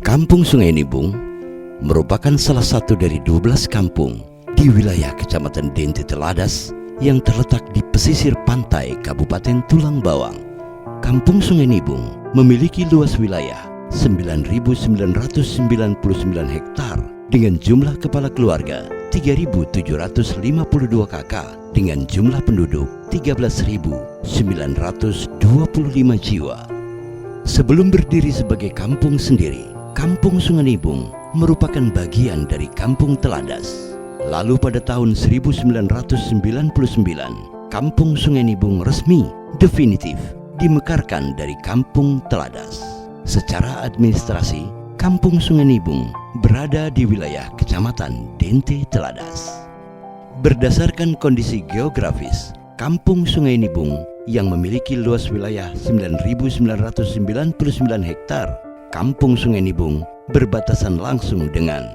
Kampung Sungai Nibung merupakan salah satu dari 12 kampung di wilayah Kecamatan Dente Teladas yang terletak di pesisir pantai Kabupaten Tulang Bawang. Kampung Sungai Nibung memiliki luas wilayah 9.999 hektar dengan jumlah kepala keluarga 3.752 kakak dengan jumlah penduduk 13.925 jiwa. Sebelum berdiri sebagai kampung sendiri, Kampung Sungai Nibung merupakan bagian dari Kampung Teladas. Lalu pada tahun 1999, Kampung Sungai Nibung resmi definitif dimekarkan dari Kampung Teladas. Secara administrasi, Kampung Sungai Nibung berada di wilayah Kecamatan Dente Teladas. Berdasarkan kondisi geografis, Kampung Sungai Nibung yang memiliki luas wilayah 9.999 hektar, Kampung Sungai Nibung berbatasan langsung dengan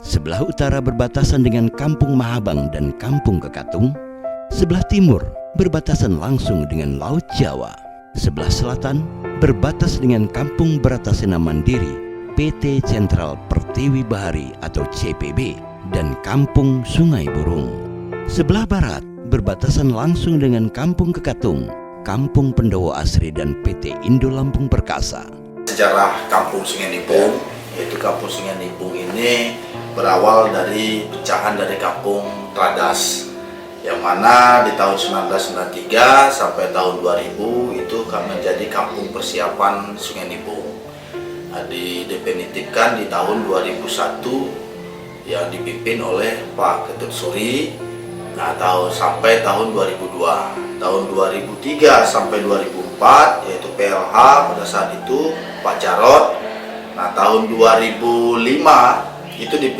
sebelah utara berbatasan dengan Kampung Mahabang dan Kampung Kekatung, sebelah timur berbatasan langsung dengan Laut Jawa, sebelah selatan berbatas dengan Kampung Bratasena Mandiri PT Sentral Pertiwi Bahari atau CPB dan Kampung Sungai Burung. Sebelah barat berbatasan langsung dengan Kampung Kekatung, Kampung Pendowo Asri dan PT Indo Lampung Perkasa. Sejarah Kampung Sungai Nibung, yaitu Kampung Sungai Nibung ini berawal dari pecahan dari Kampung Teladas, yang mana di tahun 1993 sampai tahun 2000 itu menjadi Kampung Persiapan Sungai Nibung. Nah, didefinitifkan di tahun 2001 yang dipimpin oleh Pak Ketut Suri. Nah, sampai tahun 2002. Tahun 2003 sampai 2004 yaitu PLH pada saat itu Pak Jarot. Nah, tahun 2005 itu di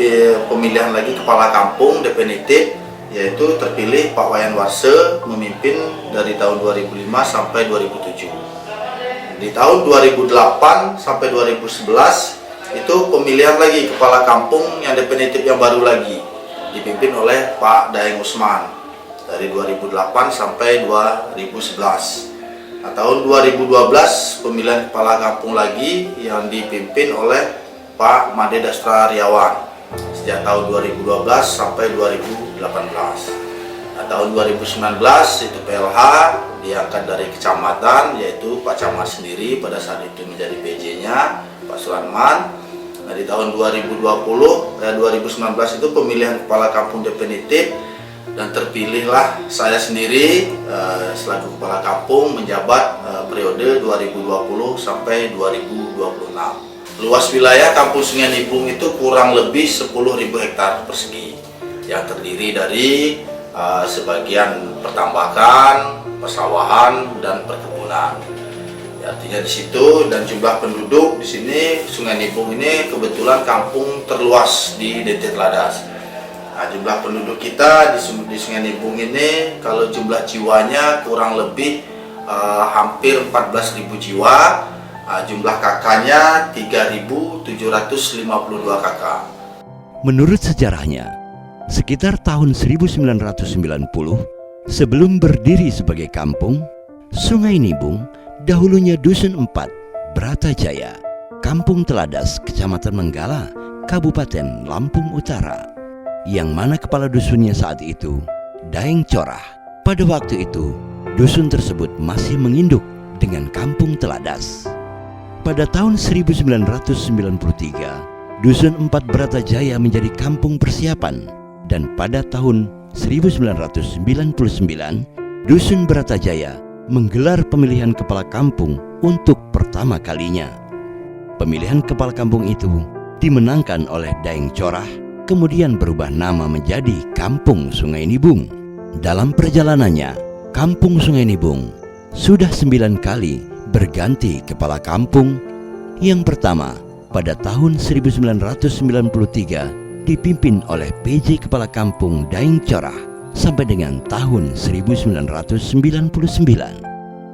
pemilihan lagi kepala kampung definitif, yaitu terpilih Pak Wayan Warse memimpin dari tahun 2005 sampai 2007. Di tahun 2008 sampai 2011 itu pemilihan lagi kepala kampung yang definitif yang baru lagi dipimpin oleh Pak Daeng Usman dari 2008 sampai 2011. Nah, tahun 2012 pemilihan kepala kampung lagi yang dipimpin oleh Pak Made Dastra Riawan sejak tahun 2012 sampai 2018. Nah, tahun 2019 itu PLH diangkat dari kecamatan, yaitu Pak Camat sendiri pada saat itu menjadi PJ-nya Pak Sulanman. Nah, di tahun 2019 itu pemilihan kepala kampung definitif dan terpilihlah saya sendiri selaku kepala kampung menjabat periode 2020 sampai 2026. Luas wilayah Kampung Sungai Nibung itu kurang lebih 10.000 hektar persegi yang terdiri dari sebagian pertambakan, persawahan dan perkebunan. Ya, artinya di situ, dan jumlah penduduk di sini Sungai Nibung ini kebetulan kampung terluas di Dente Teladas. Nah, jumlah penduduk kita di Sungai Nibung ini kalau jumlah jiwanya kurang lebih hampir 14.000 jiwa. Jumlah kakaknya 3.752 kakak. Menurut sejarahnya, sekitar tahun 1990, sebelum berdiri sebagai kampung, Sungai Nibung dahulunya Dusun 4, Bratajaya, Kampung Teladas, Kecamatan Menggala, Kabupaten Lampung Utara, yang mana kepala dusunnya saat itu Daeng Corah. Pada waktu itu, dusun tersebut masih menginduk dengan Kampung Teladas. Pada tahun 1993, Dusun 4 Bratajaya menjadi kampung persiapan, dan pada tahun 1999, Dusun Bratajaya menggelar pemilihan kepala kampung untuk pertama kalinya. Pemilihan kepala kampung itu dimenangkan oleh Daeng Corah, kemudian berubah nama menjadi Kampung Sungai Nibung. Dalam perjalanannya, Kampung Sungai Nibung sudah 9 kali berganti kepala kampung. Yang pertama pada tahun 1993 dipimpin oleh PJ Kepala Kampung Daeng Corah sampai dengan tahun 1999.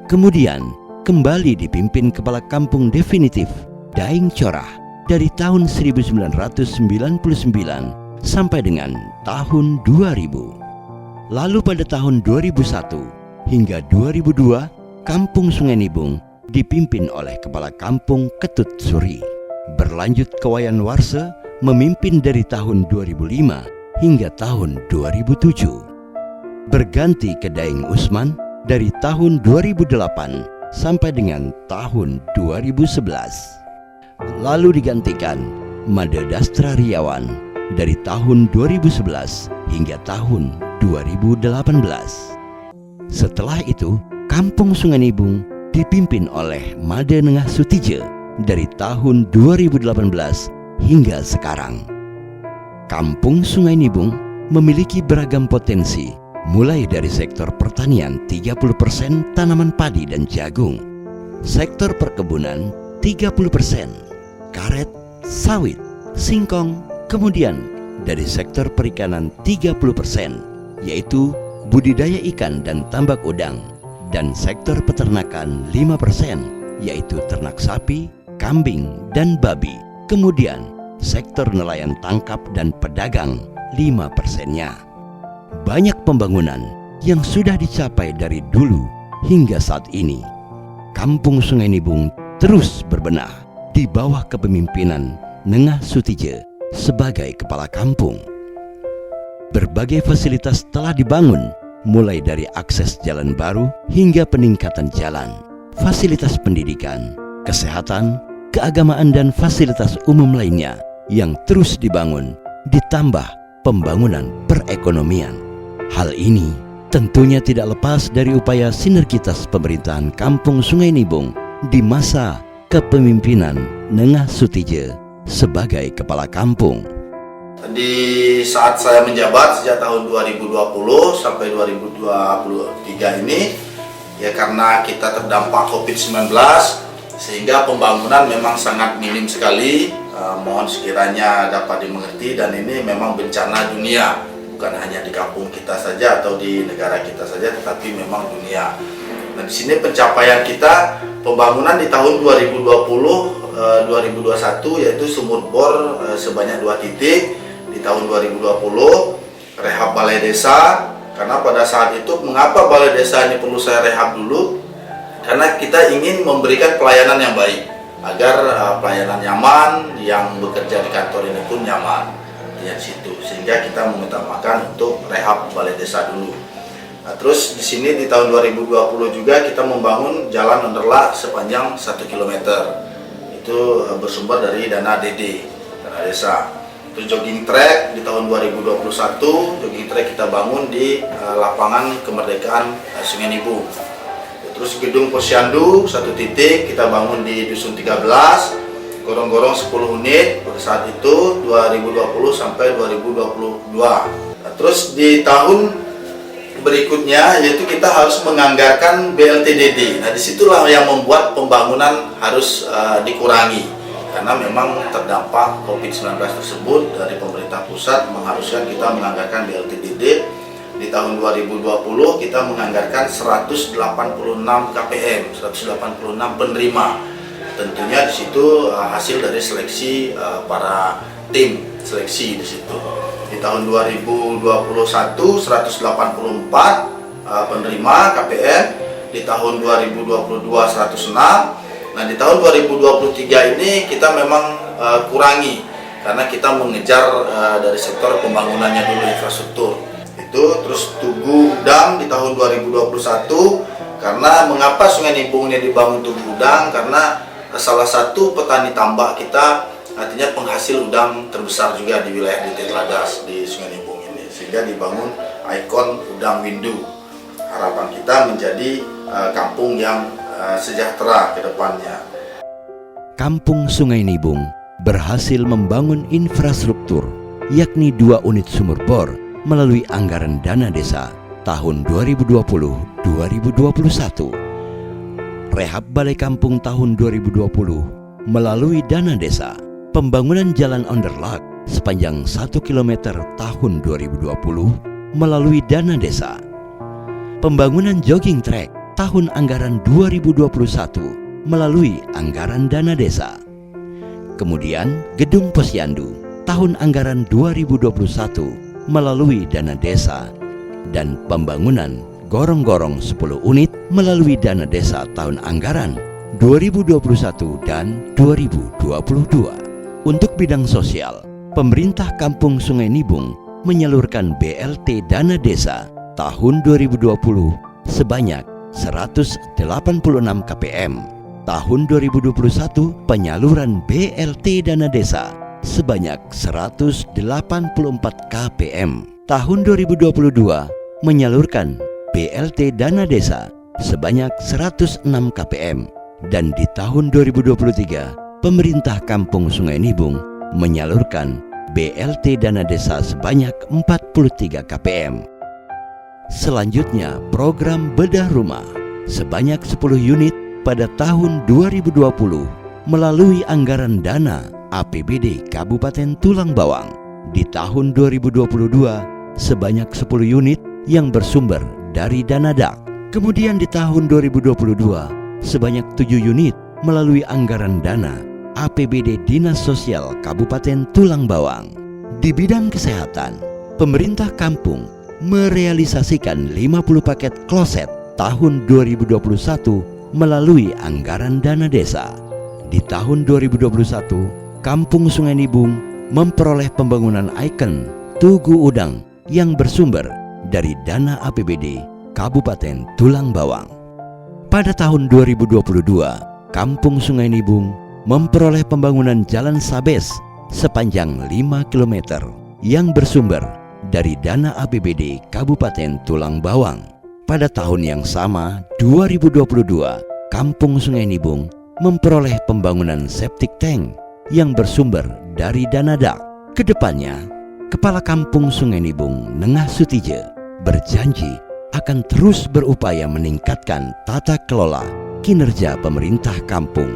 Kemudian kembali dipimpin kepala kampung definitif Daeng Corah dari tahun 1999 sampai dengan tahun 2000. Lalu pada tahun 2001 hingga 2002, Kampung Sungai Nibung dipimpin oleh kepala kampung Ketut Suri. Berlanjut ke Wayan Warse memimpin dari tahun 2005 hingga tahun 2007. Berganti ke Daeng Usman dari tahun 2008 sampai dengan tahun 2011. Lalu digantikan Made Dastra Riawan dari tahun 2011 hingga tahun 2018. Setelah itu, Kampung Sungai Nibung dipimpin oleh Made Nengah Sutije dari tahun 2018 hingga sekarang. Kampung Sungai Nibung memiliki beragam potensi, mulai dari sektor pertanian 30% tanaman padi dan jagung, sektor perkebunan 30%, karet, sawit, singkong, kemudian dari sektor perikanan 30%, yaitu budidaya ikan dan tambak udang, dan sektor peternakan 5%, yaitu ternak sapi, kambing, dan babi. Kemudian sektor nelayan tangkap dan pedagang 5%-nya. Banyak pembangunan yang sudah dicapai dari dulu hingga saat ini. Kampung Sungai Nibung terus berbenah di bawah kepemimpinan Nengah Sutije sebagai kepala kampung. Berbagai fasilitas telah dibangun, mulai dari akses jalan baru hingga peningkatan jalan, fasilitas pendidikan, kesehatan, keagamaan, dan fasilitas umum lainnya yang terus dibangun, ditambah pembangunan perekonomian. Hal ini tentunya tidak lepas dari upaya sinergitas pemerintahan Kampung Sungai Nibung di masa kepemimpinan Nengah Sutije sebagai kepala kampung. Di saat saya menjabat sejak tahun 2020 sampai 2023 ini, ya karena kita terdampak COVID-19 sehingga pembangunan memang sangat minim sekali. Mohon sekiranya dapat dimengerti, dan ini memang bencana dunia, bukan hanya di kampung kita saja atau di negara kita saja, tetapi memang dunia. Nah, di sini pencapaian kita pembangunan di tahun 2020-2021 yaitu sumur bor sebanyak 2 titik. Di tahun 2020 rehab balai desa, karena pada saat itu mengapa balai desa ini perlu saya rehab dulu? Karena kita ingin memberikan pelayanan yang baik, agar pelayanan nyaman, yang bekerja di kantor ini pun nyaman di situ, sehingga kita mengutamakan untuk rehab balai desa dulu. Nah, terus di sini di tahun 2020 juga kita membangun jalan underlak sepanjang 1 km. Itu bersumber dari dana DD, dana desa. Terus jogging track di tahun 2021, jogging track kita bangun di lapangan kemerdekaan Sungai Nibung. Terus gedung posyandu 1 titik kita bangun di Dusun 13, gorong-gorong 10 unit pada saat itu 2020 sampai 2022. Nah, terus di tahun berikutnya yaitu kita harus menganggarkan BLTDD. Nah, disitulah yang membuat pembangunan harus dikurangi, karena memang terdampak COVID-19 tersebut. Dari pemerintah pusat mengharuskan kita menganggarkan BLTDD. Di tahun 2020 kita menganggarkan 186 KPM, 186 penerima. Tentunya di situ hasil dari seleksi para tim seleksi di situ. Di tahun 2021 184 penerima KPM, di tahun 2022 106. Nah, di tahun 2023 ini kita memang kurangi, karena kita mengejar dari sektor pembangunannya dulu, infrastruktur. Itu terus Tugu Udang di tahun 2021, karena mengapa Sungai Nibung ini dibangun Tugu Udang, karena salah satu petani tambak kita, artinya penghasil udang terbesar juga di wilayah DT Teladas di Sungai Nibung ini, sehingga dibangun ikon udang windu. Harapan kita menjadi kampung yang sejahtera ke depannya. Kampung Sungai Nibung berhasil membangun infrastruktur, yakni 2 unit sumur bor melalui anggaran dana desa tahun 2020-2021. Rehab balai kampung tahun 2020 melalui dana desa, pembangunan jalan underlak sepanjang 1 km tahun 2020 melalui dana desa, pembangunan jogging track tahun anggaran 2021 melalui anggaran dana desa. Kemudian Gedung Posyandu tahun anggaran 2021 melalui dana desa, dan pembangunan gorong-gorong 10 unit melalui dana desa tahun anggaran 2021 dan 2022. Untuk bidang sosial, pemerintah Kampung Sungai Nibung menyalurkan BLT dana desa tahun 2020 sebanyak 186 KPM. Tahun 2021 penyaluran BLT dana desa sebanyak 184 KPM. Tahun 2022 menyalurkan BLT dana desa sebanyak 106 KPM. Dan di tahun 2023 pemerintah Kampung Sungai Nibung menyalurkan BLT dana desa sebanyak 43 KPM. Selanjutnya program bedah rumah sebanyak 10 unit pada tahun 2020 melalui anggaran dana APBD Kabupaten Tulang Bawang. Di tahun 2022 sebanyak 10 unit yang bersumber dari dana DAK. Kemudian di tahun 2022 sebanyak 7 unit melalui anggaran dana APBD Dinas Sosial Kabupaten Tulang Bawang. Di bidang kesehatan, pemerintah kampung merealisasikan 50 paket kloset tahun 2021 melalui anggaran dana desa. Di tahun 2021, Kampung Sungai Nibung memperoleh pembangunan ikon Tugu Udang yang bersumber dari dana APBD Kabupaten Tulang Bawang. Pada tahun 2022, Kampung Sungai Nibung memperoleh pembangunan jalan Sabes sepanjang 5 km yang bersumber dari dana APBD Kabupaten Tulang Bawang. Pada tahun yang sama, 2022, Kampung Sungai Nibung memperoleh pembangunan septic tank yang bersumber dari dana DAK. Kedepannya, Kepala Kampung Sungai Nibung Nengah Sutije berjanji akan terus berupaya meningkatkan tata kelola kinerja pemerintah kampung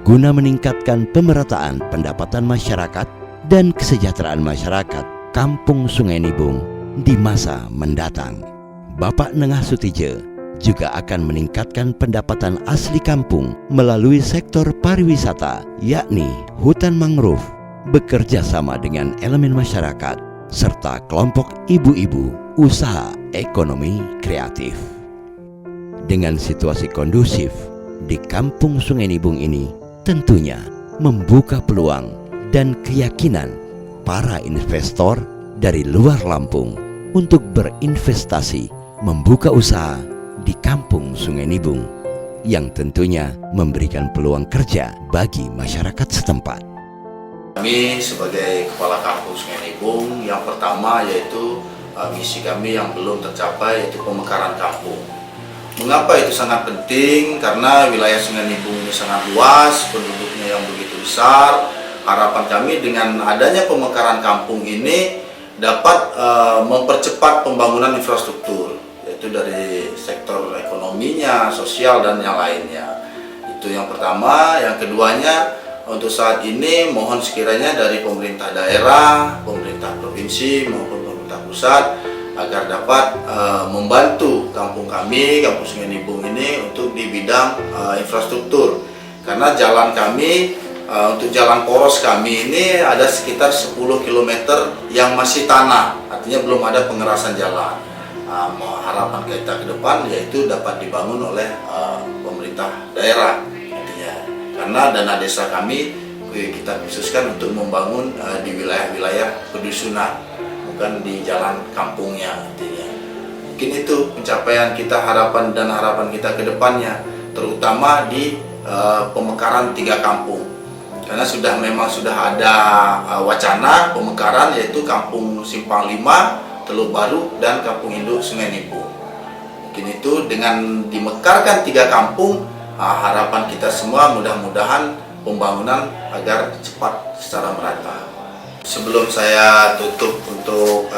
guna meningkatkan pemerataan pendapatan masyarakat dan kesejahteraan masyarakat Kampung Sungai Nibung di masa mendatang. Bapak Nengah Sutije juga akan meningkatkan pendapatan asli kampung melalui sektor pariwisata, yakni hutan mangrove, bekerja sama dengan elemen masyarakat, serta kelompok ibu-ibu usaha ekonomi kreatif. Dengan situasi kondusif di Kampung Sungai Nibung ini, tentunya membuka peluang dan keyakinan para investor dari luar Lampung untuk berinvestasi membuka usaha di Kampung Sungai Nibung, yang tentunya memberikan peluang kerja bagi masyarakat setempat. Kami sebagai Kepala Kampung Sungai Nibung, yang pertama yaitu misi kami yang belum tercapai, yaitu pemekaran kampung. Mengapa itu sangat penting? Karena wilayah Sungai Nibung ini sangat luas, penduduknya yang begitu besar. Harapan kami dengan adanya pemekaran kampung ini dapat mempercepat pembangunan infrastruktur, yaitu dari sektor ekonominya, sosial, dan yang lainnya. Itu yang pertama. Yang keduanya, untuk saat ini mohon sekiranya dari pemerintah daerah, pemerintah provinsi maupun pemerintah pusat agar dapat membantu kampung kami, Kampung Sungai Nibung ini untuk di bidang infrastruktur. Karena jalan kami, untuk jalan poros kami ini ada sekitar 10 km yang masih tanah, artinya belum ada pengerasan jalan. Harapan kita ke depan yaitu dapat dibangun oleh pemerintah daerah, artinya karena dana desa kami kita khususkan untuk membangun di wilayah-wilayah pedusunan, bukan di jalan kampungnya, artinya. Mungkin itu pencapaian kita, harapan dan harapan kita ke depannya, terutama di pemekaran 3 kampung. Karena memang sudah ada wacana pemekaran, yaitu Kampung Simpang 5, Teluk Baru, dan Kampung Induk Sungai Nibung. Mungkin itu dengan dimekarkan 3 kampung, harapan kita semua mudah-mudahan pembangunan agar cepat secara merata. Sebelum saya tutup untuk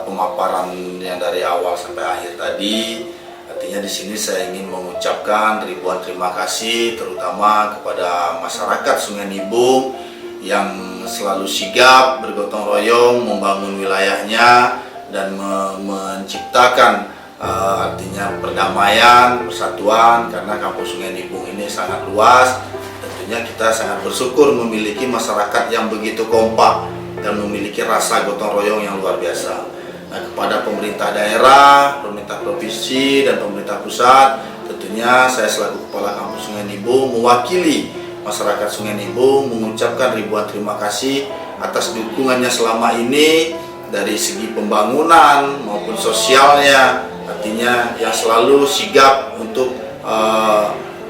pemaparan yang dari awal sampai akhir tadi, artinya di sini saya ingin mengucapkan ribuan terima kasih terutama kepada masyarakat Sungai Nibung yang selalu sigap bergotong royong membangun wilayahnya dan menciptakan artinya perdamaian, persatuan, karena Kampung Sungai Nibung ini sangat luas. Tentunya kita sangat bersyukur memiliki masyarakat yang begitu kompak dan memiliki rasa gotong royong yang luar biasa. Nah, kepada pemerintah daerah, pemerintah provinsi, dan pemerintah pusat, tentunya saya selaku Kepala Kampung Sungai Nibung mewakili masyarakat Sungai Nibung mengucapkan ribuan terima kasih atas dukungannya selama ini dari segi pembangunan maupun sosialnya, artinya yang selalu sigap untuk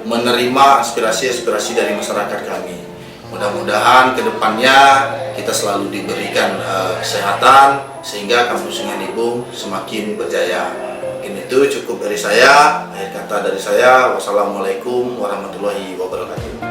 menerima aspirasi-aspirasi dari masyarakat kami. Mudah-mudahan kedepannya kita selalu diberikan kesehatan sehingga Kampung Sungai Nibung semakin berjaya. Mungkin itu cukup dari saya. Akhir kata dari saya, wassalamualaikum warahmatullahi wabarakatuh.